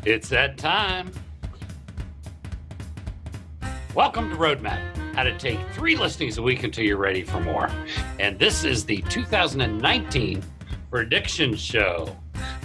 It's that time. Welcome to Roadmap, how to take 3 listings a week until you're ready for more. And this is the 2019 prediction show.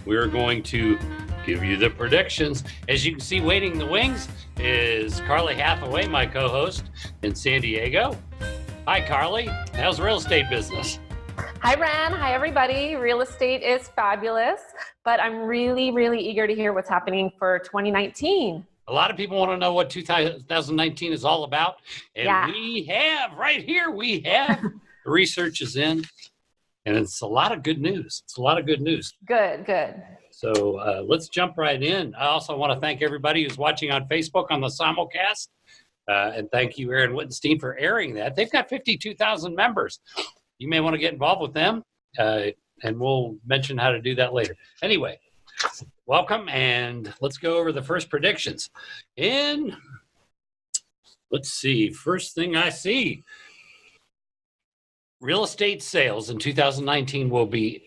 We're going to give you the predictions. As you can see, waiting in the wings is Carly Hathaway, my co-host in San Diego. Hi, Carly. How's the real estate business? Hi, Ren. Hi, everybody. Real estate is fabulous, but I'm really, really eager to hear what's happening for 2019. A lot of people want to know what 2019 is all about. And we have right here, the research is in, and it's a lot of good news. Good. So let's jump right in. I also want to thank everybody who's watching on Facebook on the simulcast. And thank you, Aaron Wittenstein, for airing that. They've got 52,000 members. You may want to get involved with them, and we'll mention how to do that later. Anyway, welcome, and let's go over the first predictions. Let's see, first thing I see, real estate sales in 2019 will be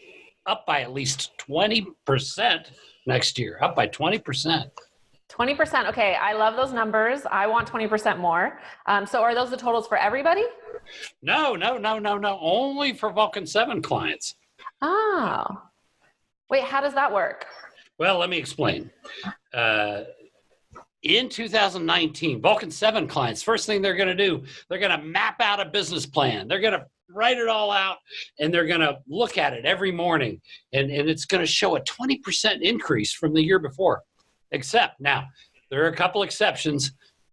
up by at least 20% next year, up by 20%. 20%. Okay, I love those numbers. I want 20% more. So are those the totals for everybody? No. Only for Vulcan7 clients. Oh. Wait, how does that work? Well, let me explain. In 2019, Vulcan7 clients, first thing they're going to do, they're going to map out a business plan. They're going to write it all out, and they're going to look at it every morning, and it's going to show a 20% increase from the year before. Except, now, there are a couple exceptions.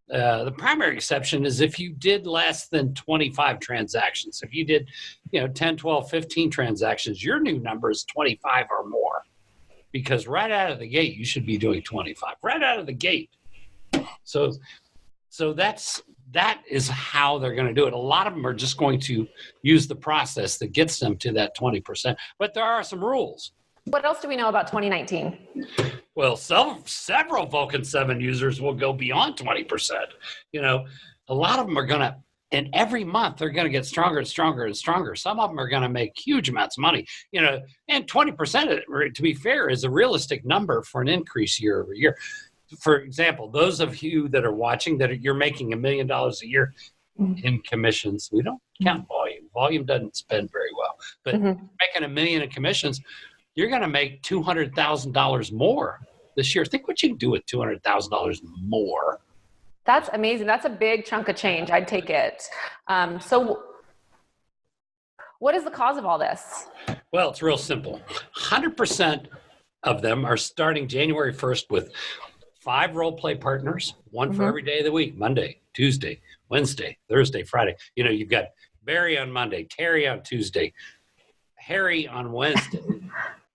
The primary exception is if you did less than 25 transactions. If you did, 10, 12, 15 transactions, your new number is 25 or more. Because right out of the gate, you should be doing 25. Right out of the gate. So that is how they're going to do it. A lot of them are just going to use the process that gets them to that 20%. But there are some rules. What else do we know about 2019? Well, several Vulcan7 users will go beyond 20%. A lot of them are going to, and every month they're going to get stronger and stronger and stronger. Some of them are going to make huge amounts of money, and 20%, to be fair, is a realistic number for an increase year over year. For example, those of you that are watching you're making $1 million a year in commissions. We don't count volume. Volume doesn't spend very well, but making $1 million in commissions, you're going to make $200,000 more this year. Think what you can do with $200,000 more. That's amazing. That's a big chunk of change. I'd take it. So what is the cause of all this? Well, it's real simple. 100% of them are starting January 1st with 5 role play partners, one for every day of the week: Monday, Tuesday, Wednesday, Thursday, Friday. You've got Barry on Monday, Terry on Tuesday, Harry on Wednesday,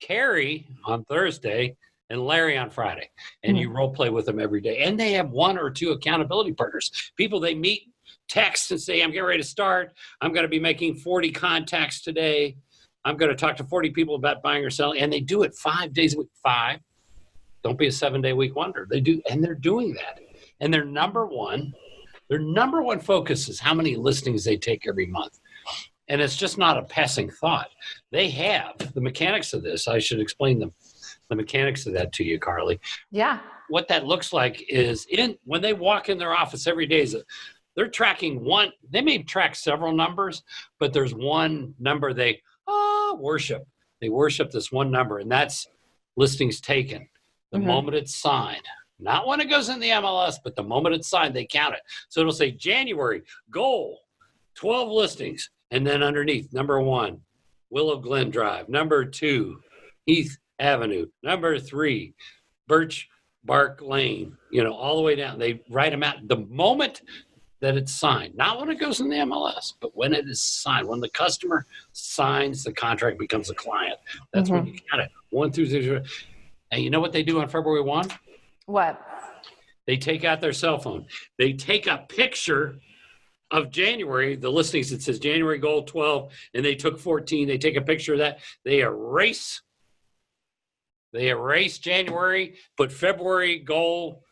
Carrie on Thursday, and Larry on Friday. And you role play with them every day. And they have 1 or 2 accountability partners, people they meet, text, and say, I'm getting ready to start. I'm going to be making 40 contacts today. I'm going to talk to 40 people about buying or selling. And they do it 5 days a week. 5. Don't be a 7-day week wonder. They do, and they're doing that. And their number one focus is how many listings they take every month. And it's just not a passing thought. They have the mechanics of this. I should explain the mechanics of that to you, Carly. Yeah. What that looks like is when they walk in their office every day, they're tracking one. They may track several numbers, but there's one number they worship. They worship this one number, and that's listings taken. The moment it's signed. Not when it goes in the MLS, but the moment it's signed, they count it. So it'll say January, goal, 12 listings. And then underneath, number 1, Willow Glen Drive. Number 2, Heath Avenue. Number 3, Birch Bark Lane. All the way down. They write them out the moment that it's signed. Not when it goes in the MLS, but when it is signed. When the customer signs the contract, becomes a client. That's when you count it. 1 through 6. And you know what they do on February 1? What? They take out their cell phone. They take a picture of January, the listings that says January goal 12, and they took 14. They take a picture of that. They erase January, put February goal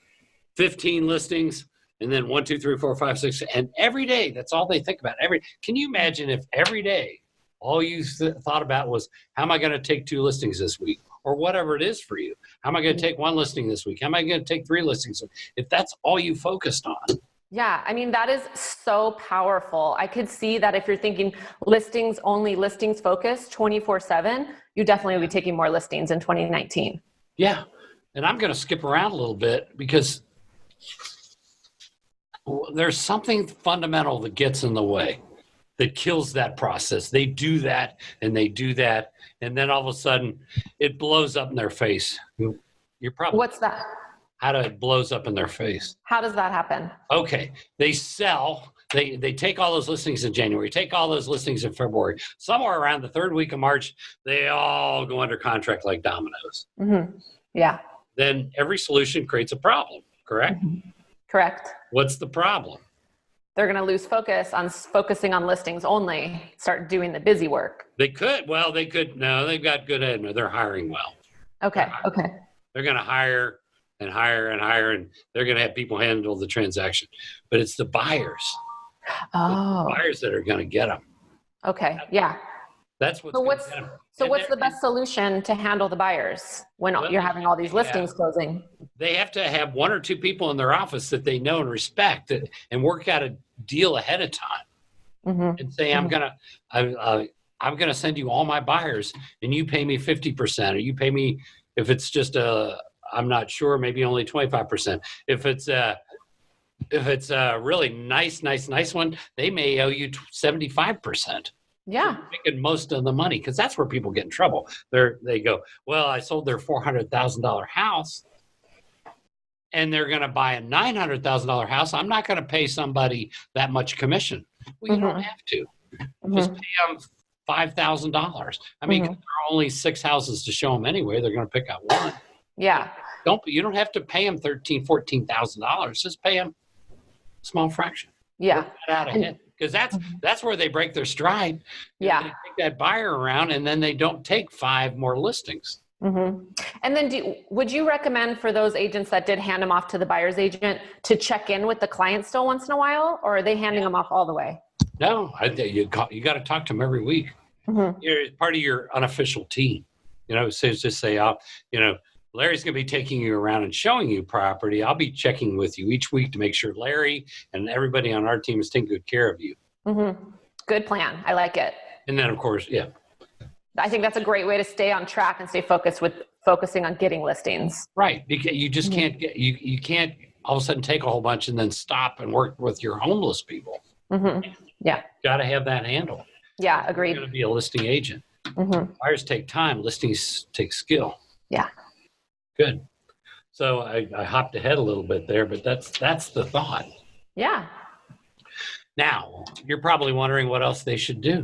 15 listings, and then 1, 2, 3, 4, 5, 6. And every day, that's all they think about. Can you imagine if every day all you thought about was, how am I going to take 2 listings this week? or whatever it is for you. How am I going to take one listing this week? How am I going to take 3 listings? If that's all you focused on. Yeah, I mean, that is so powerful. I could see that if you're thinking listings only, listings focused 24/7, you definitely will be taking more listings in 2019. Yeah. And I'm going to skip around a little bit because there's something fundamental that gets in the way, that kills that process. They do that and they do that. And then all of a sudden it blows up in their face. You're probably. What's that? How it blows up in their face. How does that happen? Okay. They sell, they take all those listings in January, take all those listings in February. Somewhere around the 3rd week of March, they all go under contract like dominoes. Mm-hmm. Yeah. Then every solution creates a problem, correct? Mm-hmm. Correct. What's the problem? They're going to lose focus on focusing on listings only, start doing the busy work. They could. No, they've got good admin. They're hiring well. Okay. They're going to hire and hire and hire, and they're going to have people handle the transaction. But it's the buyers. Oh. The buyers that are going to get them. Okay. Yeah. That's what's what's the best solution to handle the buyers when you're having all these listings closing? They have to have 1 or 2 people in their office that they know and respect and work out a deal ahead of time. Mm-hmm. And say, I'm gonna send you all my buyers, and you pay me 50%, or you pay me, if it's just I'm not sure, maybe only 25%. If it's a really nice one, they may owe you 75%. Yeah. So making most of the money, because that's where people get in trouble. They go, well, I sold their $400,000 house, and they're going to buy a $900,000 house. I'm not going to pay somebody that much commission. Well, you don't have to. Just pay them $5,000. I mean, there are only 6 houses to show them anyway. They're going to pick out one. Yeah. You don't have to pay them $13,000, $14,000. Just pay them a small fraction. Yeah. Out ahead. Because that's where they break their stride. Yeah. They take that buyer around, and then they don't take 5 more listings. Mm-hmm. And then would you recommend for those agents that did hand them off to the buyer's agent to check in with the client still once in a while, or are they handing them off all the way? No, you got to talk to them every week. Mm-hmm. You're part of your unofficial team. So just say, Larry's going to be taking you around and showing you property. I'll be checking with you each week to make sure Larry and everybody on our team is taking good care of you. Mm-hmm. Good plan. I like it. And then, of course, I think that's a great way to stay on track and stay focused with focusing on getting listings. Right. You just can't you can't all of a sudden take a whole bunch and then stop and work with your homeless people. Mm-hmm. Yeah. Got to have that handle. Yeah, agreed. You're going to be a listing agent. Mm-hmm. Buyers take time. Listings take skill. Yeah. Good. So I hopped ahead a little bit there, but that's the thought. Yeah. Now, you're probably wondering what else they should do.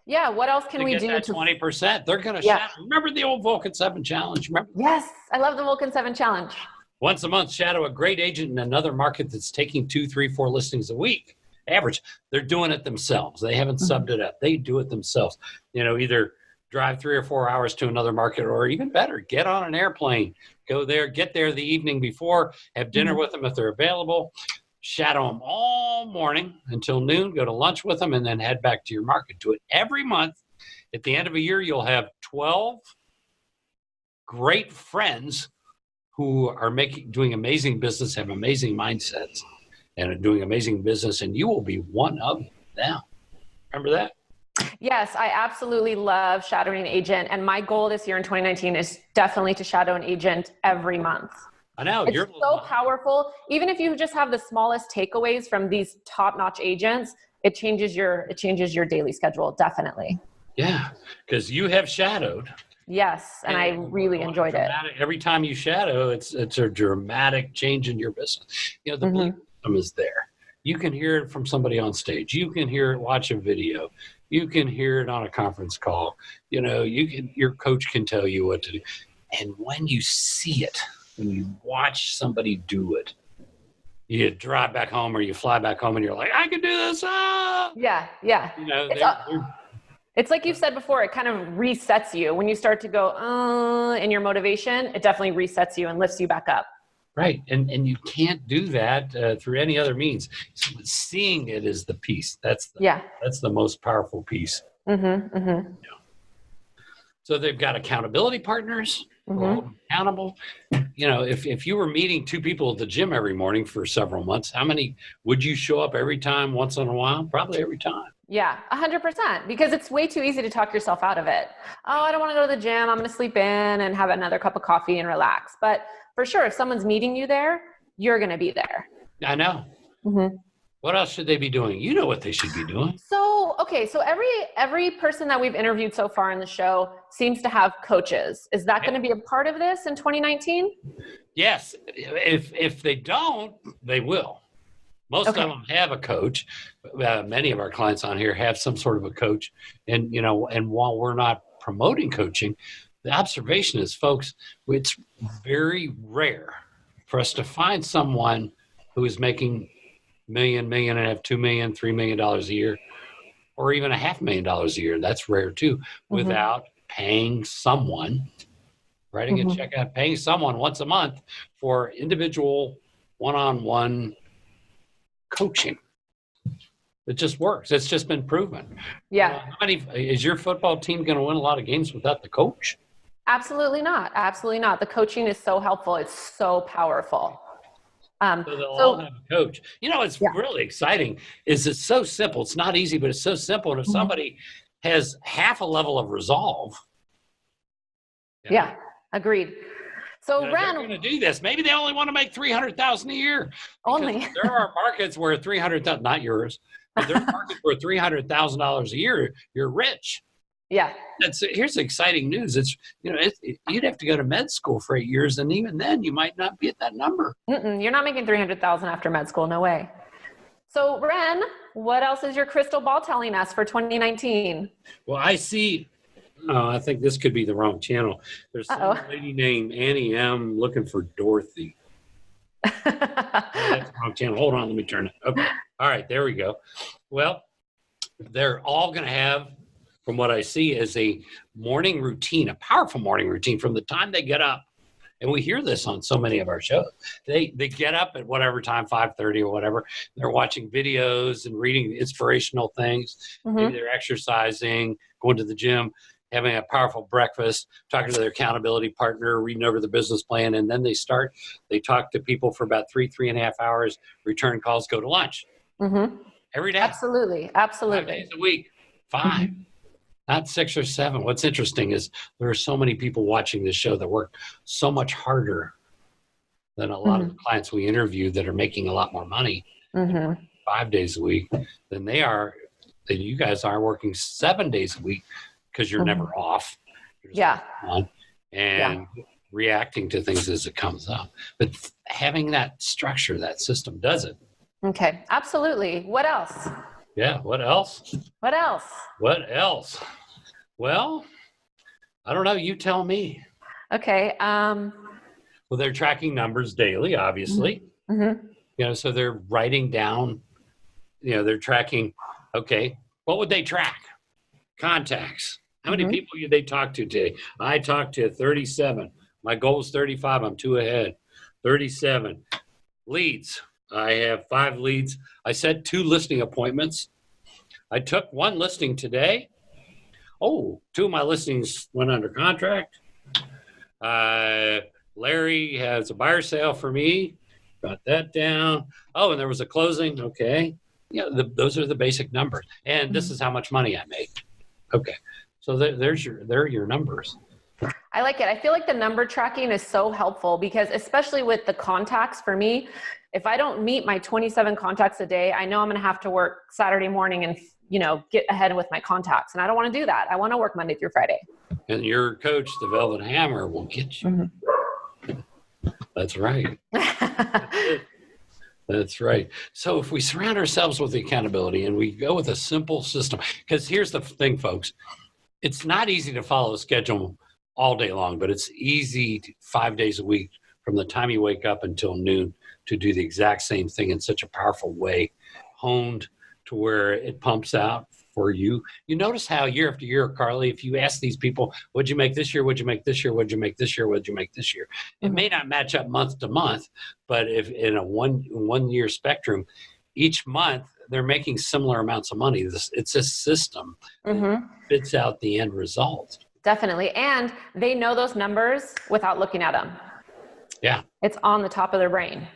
Yeah, what else can we do? That 20%. They're going to shadow. Remember the old Vulcan7 challenge? Remember? Yes, I love the Vulcan7 challenge. Once a month, shadow a great agent in another market that's taking 2, 3, 4 listings a week. Average. They're doing it themselves. They haven't subbed it up. They do it themselves. Either drive 3 or 4 hours to another market, or even better, get on an airplane, go there, get there the evening before, have dinner with them if they're available, shadow them all morning until noon, go to lunch with them, and then head back to your market. Do it every month. At the end of a year, you'll have 12 great friends who are doing amazing business, have amazing mindsets, and are doing amazing business, and you will be one of them. Remember that? Yes, I absolutely love shadowing an agent. And my goal this year in 2019 is definitely to shadow an agent every month. I know. It's so powerful. Even if you just have the smallest takeaways from these top-notch agents, it changes your daily schedule, definitely. Yeah, because you have shadowed. Yes, and I really enjoyed it. Every time you shadow, it's a dramatic change in your business. The belief system is there. You can hear it from somebody on stage. You can hear it, watch a video. You can hear it on a conference call. Your coach can tell you what to do. And when you see it, when you watch somebody do it, you drive back home or you fly back home and you're like, I can do this. Ah! Yeah. It's like you've said before, it kind of resets you. When you start to go, in your motivation, it definitely resets you and lifts you back up. Right. And you can't do that through any other means. So seeing it is the piece. That's the most powerful piece. Mm-hmm, mm-hmm. So they've got accountability partners who are holding accountable. You know, if you were meeting two people at the gym every morning for several months, how many would you show up every time once in a while? Probably every time. Yeah, 100%, because it's way too easy to talk yourself out of it. Oh, I don't want to go to the gym. I'm going to sleep in and have another cup of coffee and relax. But for sure, if someone's meeting you there, you're going to be there. I know. What else should they be doing? You know what they should be doing. So, okay. So every person that we've interviewed so far in the show seems to have coaches. Is that going to be a part of this in 2019? Yes. If they don't, they will. Most of them have a coach. Many of our clients on here have some sort of a coach. And, you know, and while we're not promoting coaching, the observation is, folks, it's very rare for us to find someone who is making $1 million, $1.5 million, $2 million, $3 million a year, or even $500,000 a year. That's rare too, without paying someone, writing a check out, paying someone once a month for individual one-on-one coaching. It just works. It's just been proven. Yeah. Is your football team going to win a lot of games without the coach? Absolutely not. Absolutely not. The coaching is so helpful. It's so powerful. So they'll all have a coach. You know, it's really exciting is it's so simple. It's not easy, but it's so simple. And if somebody has half a level of resolve. Yeah, agreed. So Ren, Ren, they're going to do this. Maybe they only want to make $300,000 a year. Only. There are markets where $300,000, not yours, but there are markets where $300,000 a year, you're rich. Yeah. Here's exciting news. It's, you know, you'd have to go to med school for 8 years, and even then, you might not be at that number. You're not making $300,000 after med school. No way. So, Ren, what else is your crystal ball telling us for 2019? Well, I see. Oh, I think this could be the wrong channel. There's some lady named Annie M. looking for Dorothy. That's the wrong channel. Hold on, let me turn it. Okay. All right, there we go. Well, they're all going to have, from what I see, is a morning routine, a powerful morning routine from the time they get up. And we hear this on so many of our shows. They get up at whatever time, 5:30 or whatever. They're watching videos and reading inspirational things. Maybe they're exercising, going to the gym, having a powerful breakfast, talking to their accountability partner, reading over the business plan. And then they talk to people for about 3.5 hours, return calls, go to lunch. Every day. Absolutely. 5 days a week. 5. Not 6 or 7. What's interesting is there are so many people watching this show that work so much harder than a lot of the clients we interview that are making a lot more money 5 days a week than you guys are working 7 days a week because you're never off. You're on and reacting to things as it comes up. But having that structure, that system does it. Okay, absolutely. What else? Yeah, what else? What else? What else? Well, I don't know. You tell me. Okay. Well, they're tracking numbers daily, obviously. You know, so they're writing down, you know, they're tracking, okay, what would they track? Contacts. How many people did they talk to today? I talked to 37. My goal is 35. I'm 2 ahead. 37. Leads. I have 5 leads. I set 2 listing appointments. I took 1 listing today. 2 of my listings went under contract. Larry has a buyer sale for me. Got that down. And there was a closing. Okay. Yeah, those are the basic numbers. And this is how much money I made. Okay. So there are your numbers. I like it. I feel like the number tracking is so helpful because especially with the contacts for me, if I don't meet my 27 contacts a day, I know I'm going to have to work Saturday morning and, you know, get ahead with my contacts. And I don't want to do that. I want to work Monday through Friday. And your coach, the Velvet Hammer, will get you. That's right. That's right. So if we surround ourselves with accountability and we go with a simple system, because here's the thing, folks, it's not easy to follow a schedule all day long, but it's easy 5 days a week from the time you wake up until noon to do the exact same thing in such a powerful way, honed to where it pumps out for you. You notice how year after year, Carly, if you ask these people, what'd you make this year? What'd you make this year? What'd you make this year? What'd you make this year? It may not match up month to month, but if in a one year spectrum, each month they're making similar amounts of money. It's a system that spits out the end result. Definitely. And they know those numbers without looking at them. Yeah. It's on the top of their brain.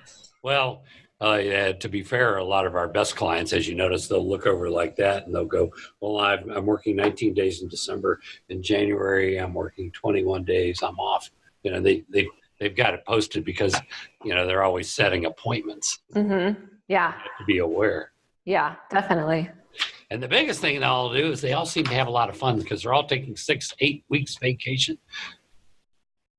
Well, to be fair, a lot of our best clients, as you notice, they'll look over like that and they'll go, well, I'm working 19 days in December. In January, I'm working 21 days. I'm off. You know, they've got it posted because, you know, they're always setting appointments. Mm-hmm. Yeah. To be aware. Yeah, definitely. And the biggest thing they'll all do is they all seem to have a lot of fun because they're all taking 6-8 weeks vacation.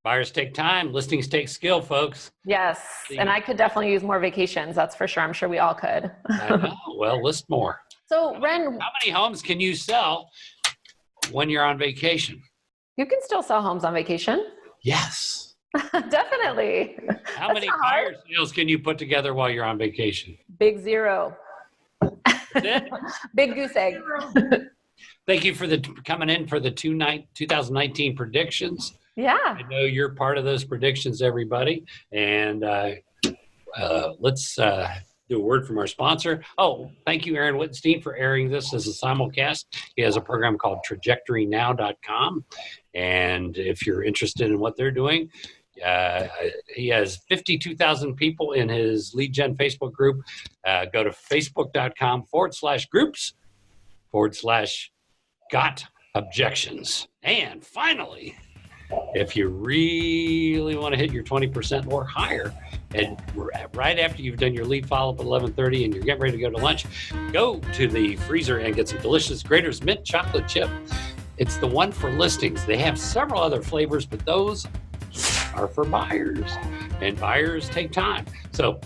Buyers take time, listings take skill, folks. Yes. And I could definitely use more vacations. That's for sure. I'm sure we all could. I know. Well, list more. So Ren, how many homes can you sell when you're on vacation? You can still sell homes on vacation. Yes. Definitely. How many buyer sales can you put together while you're on vacation? Big zero. Big goose egg. Thank you for coming in for the 2019 predictions. Yeah. I know you're part of those predictions, everybody. And let's do a word from our sponsor. Oh, thank you, Aaron Wittenstein, for airing this as a simulcast. He has a program called trajectorynow.com. And if you're interested in what they're doing, he has 52,000 people in his lead gen Facebook group. Go to facebook.com/groups/got objections. And finally, if you really want to hit your 20% or higher, and right after you've done your lead follow-up at 11:30 and you're getting ready to go to lunch, go to the freezer and get some delicious Grater's Mint Chocolate Chip. It's the one for listings. They have several other flavors, but those are for buyers, and buyers take time. So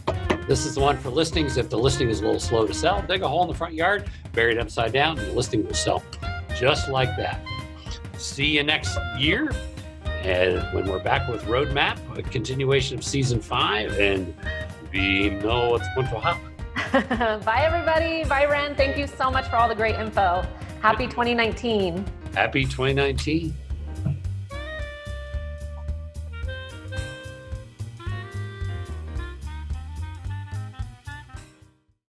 this is the one for listings. If the listing is a little slow to sell, dig a hole in the front yard, bury it upside down, and the listing will sell just like that. See you next year. And when we're back with Roadmap, a continuation of season 5, and we know what's going to happen. Bye, everybody. Bye, Ren. Thank you so much for all the great info. Happy 2019. Happy 2019.